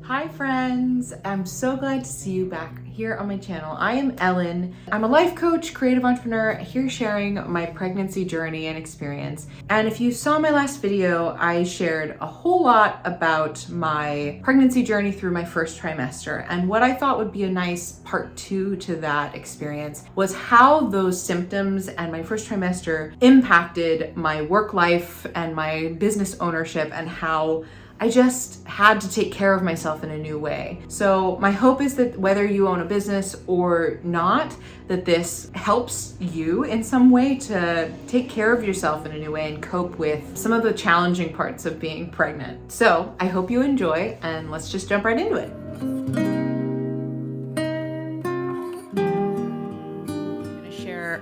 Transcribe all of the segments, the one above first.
Hi friends, I'm so glad to see you back here on my channel. I am Ellen. I'm a life coach, creative entrepreneur, here sharing my pregnancy journey and experience. And if you saw my last video, I shared a whole lot about my pregnancy journey through my first trimester. And what I thought would be a nice part 2 to that experience was how those symptoms and my first trimester impacted my work life and my business ownership, and how I just had to take care of myself in a new way. So my hope is that whether you own a business or not, that this helps you in some way to take care of yourself in a new way and cope with some of the challenging parts of being pregnant. So I hope you enjoy, and let's just jump right into it.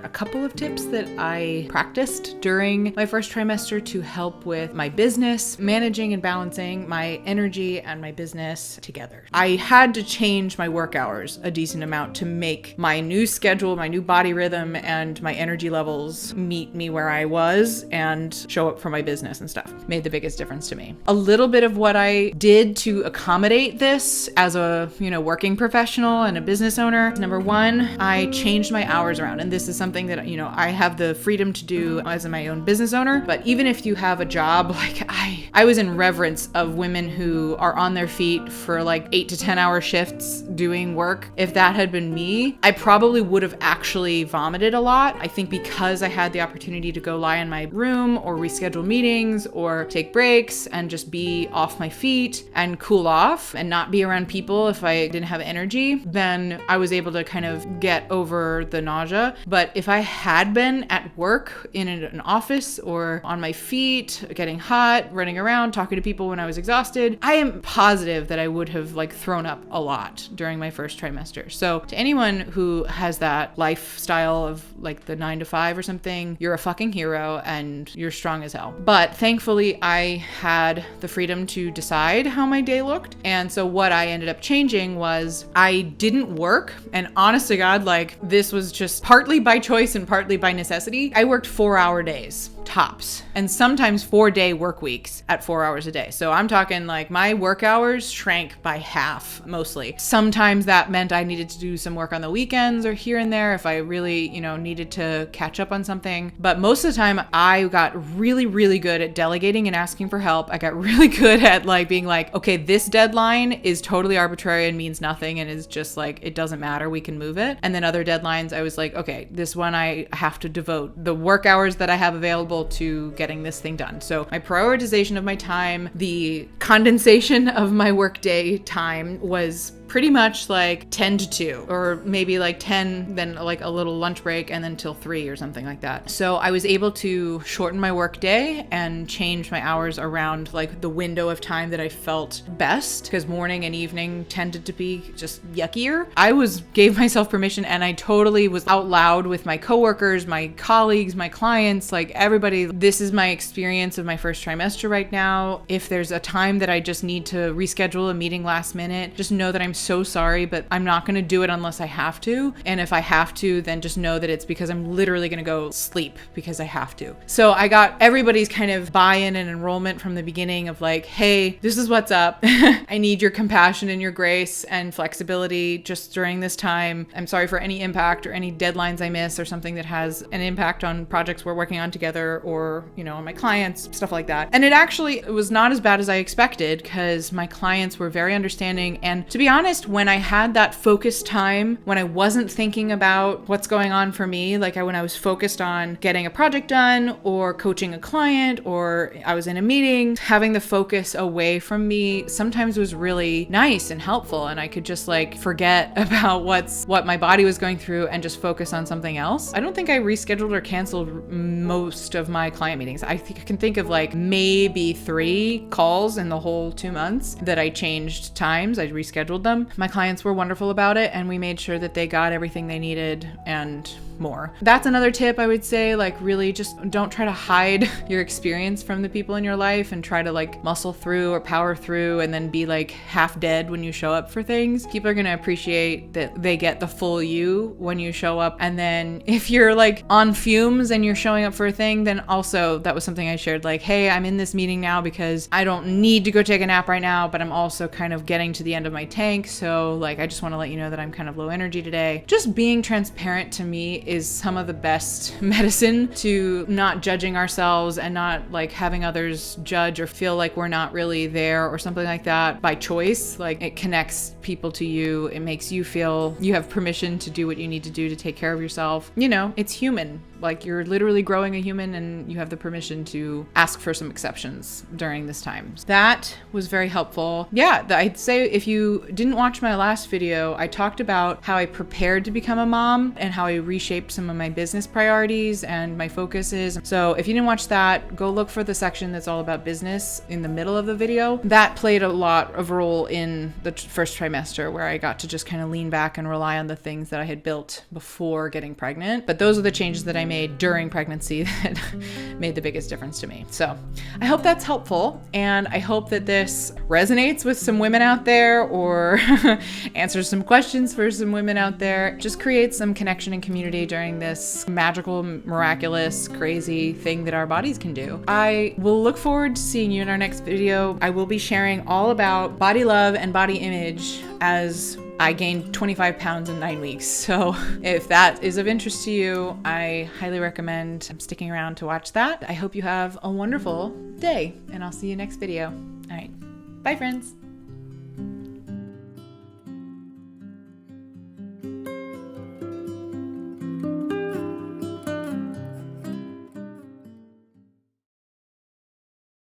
A couple of tips that I practiced during my first trimester to help with my business, managing and balancing my energy and my business together. I had to change my work hours a decent amount to make my new schedule, my new body rhythm, and my energy levels meet me where I was and show up for my business and stuff. Made the biggest difference to me. A little bit of what I did to accommodate this as a, working professional and a business owner. Number one, I changed my hours around, and this is something that, I have the freedom to do as my own business owner. But even if you have a job, like I was in reverence of women who are on their feet for like 8 to 10 hour shifts doing work. If that had been me, I probably would have actually vomited a lot. I think because I had the opportunity to go lie in my room or reschedule meetings or take breaks and just be off my feet and cool off and not be around people if I didn't have energy, then I was able to kind of get over the nausea. But if I had been at work in an office or on my feet, getting hot, running around, talking to people when I was exhausted, I am positive that I would have thrown up a lot during my first trimester. So to anyone who has that lifestyle of the 9 to 5 or something, you're a fucking hero and you're strong as hell. But thankfully I had the freedom to decide how my day looked. And so what I ended up changing was I didn't work. And honest to God, this was just partly by choice and partly by necessity. I worked 4-hour days tops, and sometimes 4-day work weeks at 4 hours a day. So I'm talking my work hours shrank by half mostly. Sometimes that meant I needed to do some work on the weekends or here and there if I really, needed to catch up on something. But most of the time I got really, really good at delegating and asking for help. I got really good at being okay, this deadline is totally arbitrary and means nothing and is just it doesn't matter, we can move it. And then other deadlines I was okay, this one I have to devote the work hours that I have available to getting this thing done. So my prioritization of my time, the condensation of my workday time was pretty much 10 to 2, or maybe 10, then a little lunch break, and then till 3 or something like that. So I was able to shorten my work day and change my hours around the window of time that I felt best, because morning and evening tended to be just yuckier. I gave myself permission, and I totally was out loud with my coworkers, my colleagues, my clients, everybody. This is my experience of my first trimester right now. If there's a time that I just need to reschedule a meeting last minute, just know that I'm so sorry, but I'm not going to do it unless I have to. And if I have to, then just know that it's because I'm literally going to go sleep because I have to. So I got everybody's kind of buy-in and enrollment from the beginning of hey, this is what's up. I need your compassion and your grace and flexibility just during this time. I'm sorry for any impact or any deadlines I miss or something that has an impact on projects we're working on together or, on my clients, stuff like that. And it was not as bad as I expected, because my clients were very understanding. And to be honest, when I had that focused time, when I wasn't thinking about what's going on for me, when I was focused on getting a project done or coaching a client, or I was in a meeting, having the focus away from me sometimes was really nice and helpful. And I could just forget about what my body was going through and just focus on something else. I don't think I rescheduled or canceled most of my client meetings. I can think of maybe 3 calls in the whole 2 months that I changed times. I rescheduled them. My clients were wonderful about it, and we made sure that they got everything they needed, and more. That's another tip I would say, like really just don't try to hide your experience from the people in your life and try to like muscle through or power through and then be like half dead when you show up for things. People are going to appreciate that they get the full you when you show up. And then if you're like on fumes and you're showing up for a thing, then also that was something I shared, like, hey, I'm in this meeting now because I don't need to go take a nap right now, but I'm also kind of getting to the end of my tank. So like, I just want to let you know that I'm kind of low energy today. Just being transparent to me is some of the best medicine to not judging ourselves and not like having others judge or feel like we're not really there or something like that by choice. Like it connects people to you. It makes you feel you have permission to do what you need to do to take care of yourself. You know, it's human. Like you're literally growing a human and you have the permission to ask for some exceptions during this time. That was very helpful. Yeah, I'd say if you didn't watch my last video, I talked about how I prepared to become a mom and how I reshaped some of my business priorities and my focuses. So if you didn't watch that, go look for the section that's all about business in the middle of the video. That played a lot of role in the first trimester where I got to just kind of lean back and rely on the things that I had built before getting pregnant. But those are the changes that I made during pregnancy that made the biggest difference to me. So I hope that's helpful. And I hope that this resonates with some women out there or answers some questions for some women out there. Just create some connection and community during this magical, miraculous, crazy thing that our bodies can do. I will look forward to seeing you in our next video. I will be sharing all about body love and body image as I gained 25 pounds in 9 weeks. So if that is of interest to you, I highly recommend sticking around to watch that. I hope you have a wonderful day and I'll see you next video. All right. Bye, friends.